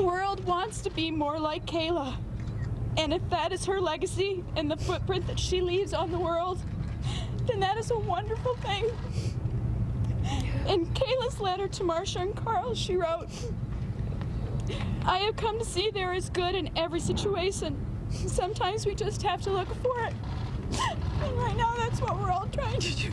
The world wants to be more like Kayla. And if that is her legacy and the footprint that she leaves on the world, then that is a wonderful thing. In Kayla's letter to Marcia and Carl, she wrote, "I have come to see there is good in every situation. Sometimes we just have to look for it. And right now, that's what we're all trying to do."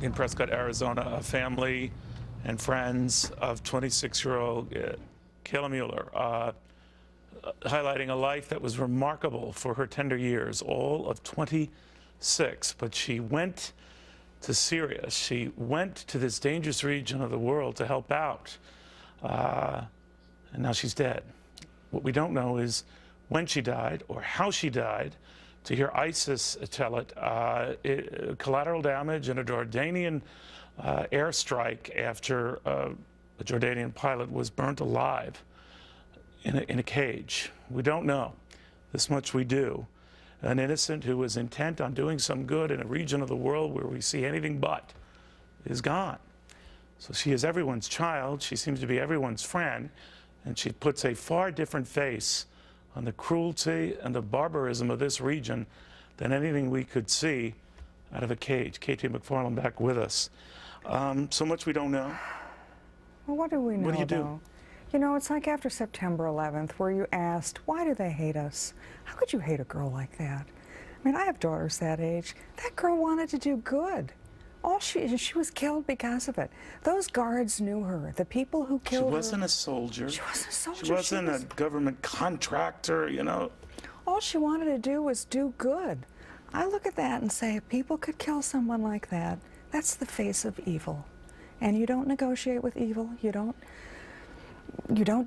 In Prescott, Arizona, a family and friends of 26-year-old Kayla Mueller, highlighting a life that was remarkable for her tender years, all of 26. But she went to Syria. She went to this dangerous region of the world to help out. And now she's dead. What we don't know is when she died or how she died. To hear ISIS tell it, collateral damage in a Jordanian airstrike after a Jordanian pilot was burnt alive in a cage. We don't know. This much we do. An innocent who was intent on doing some good in a region of the world where we see anything but is gone. So she is everyone's child. She seems to be everyone's friend. And she puts a far different face on the cruelty and the barbarism of this region than anything we could see out of a cage. KT McFarland back with us. So much we don't know. Well, what do we know, What do you do? though? You know, it's like after September 11th, where you asked, why do they hate us? How could you hate a girl like that? I mean, I have daughters that age. That girl wanted to do good. She was killed because of it. Those guards knew her. The people who killed her. She wasn't a soldier. She wasn't a soldier. She wasn't a government contractor, you know. All she wanted to do was do good. I look at that and say, if people could kill someone like that, that's the face of evil. And you don't negotiate with evil. You don't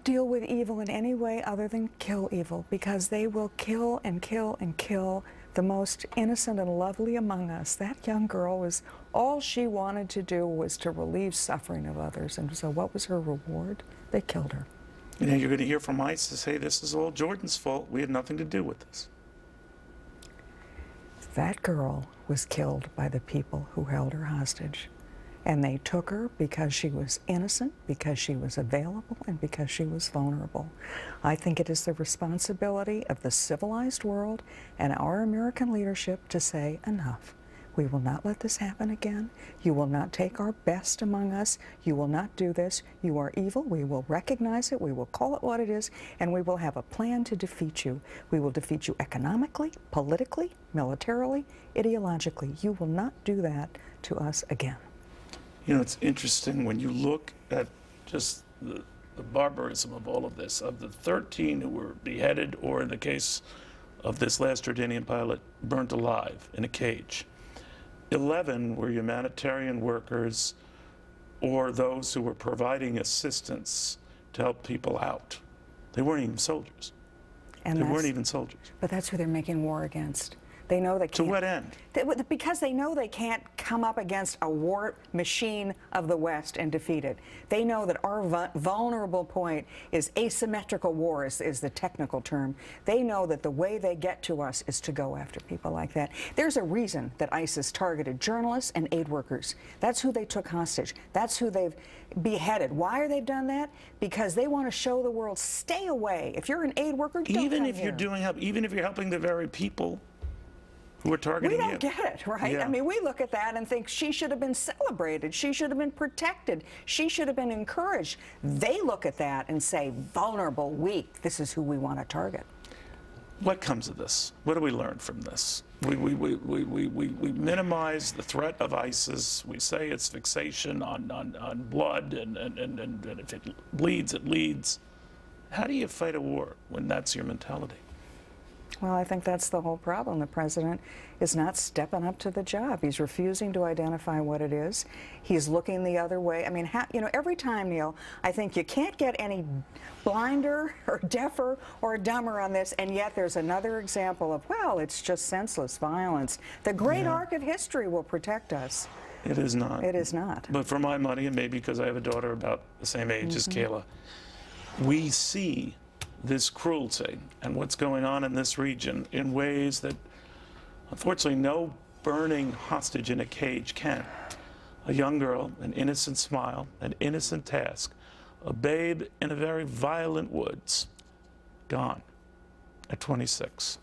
deal with evil in any way other than kill evil, because they will kill and kill and kill the most innocent and lovely among us. That young girl was, all she wanted to do was to relieve suffering of others. And so what was her reward? They killed her. You know, you're going to hear from ISIS, hey, this is all Jordan's fault. We had nothing to do with this. That girl was killed by the people who held her hostage. And they took her because she was innocent, because she was available, and because she was vulnerable. I think it is the responsibility of the civilized world and our American leadership to say, enough. We will not let this happen again. You will not take our best among us. You will not do this. You are evil. We will recognize it. We will call it what it is, and we will have a plan to defeat you. We will defeat you economically, politically, militarily, ideologically. You will not do that to us again. You know, it's interesting when you look at just the barbarism of all of this. Of the 13 who were beheaded, or in the case of this last Jordanian pilot, burnt alive in a cage, 11 were humanitarian workers or those who were providing assistance to help people out. They weren't even soldiers. And they weren't even soldiers. But that's who they're making war against. They know they can't. To what end? Because they know they can't come up against a war machine of the West and defeat it. They know that our vulnerable point is asymmetrical war, is the technical term. They know that the way they get to us is to go after people like that. There's a reason that ISIS targeted journalists and aid workers. That's who they took hostage. That's who they've beheaded. Why are they done that? Because they want to show the world, stay away. If you're an aid worker, don't even come if here. Even if you're helping the very people who are targeting you. We don't get it, right? Yeah. I mean, we look at that and think she should have been celebrated. She should have been protected. She should have been encouraged. They look at that and say, vulnerable, weak, this is who we want to target. What comes of this? What do we learn from this? We minimize the threat of ISIS. We say it's fixation on blood, and if it bleeds, it leads. How do you fight a war when that's your mentality? Well, I think that's the whole problem. The president is not stepping up to the job. He's refusing to identify what it is. He's looking the other way. I mean, you know, every time, Neil, I think you can't get any blinder or deafer or dumber on this, and yet there's another example of, well, it's just senseless violence. The great arc of history will protect us. It is not. It is not. But for my money, and maybe because I have a daughter about the same age as Kayla, we see this cruelty and what's going on in this region in ways that, unfortunately, no burning hostage in a cage can. A young girl, an innocent smile, an innocent task, a babe in a very violent woods, gone at 26.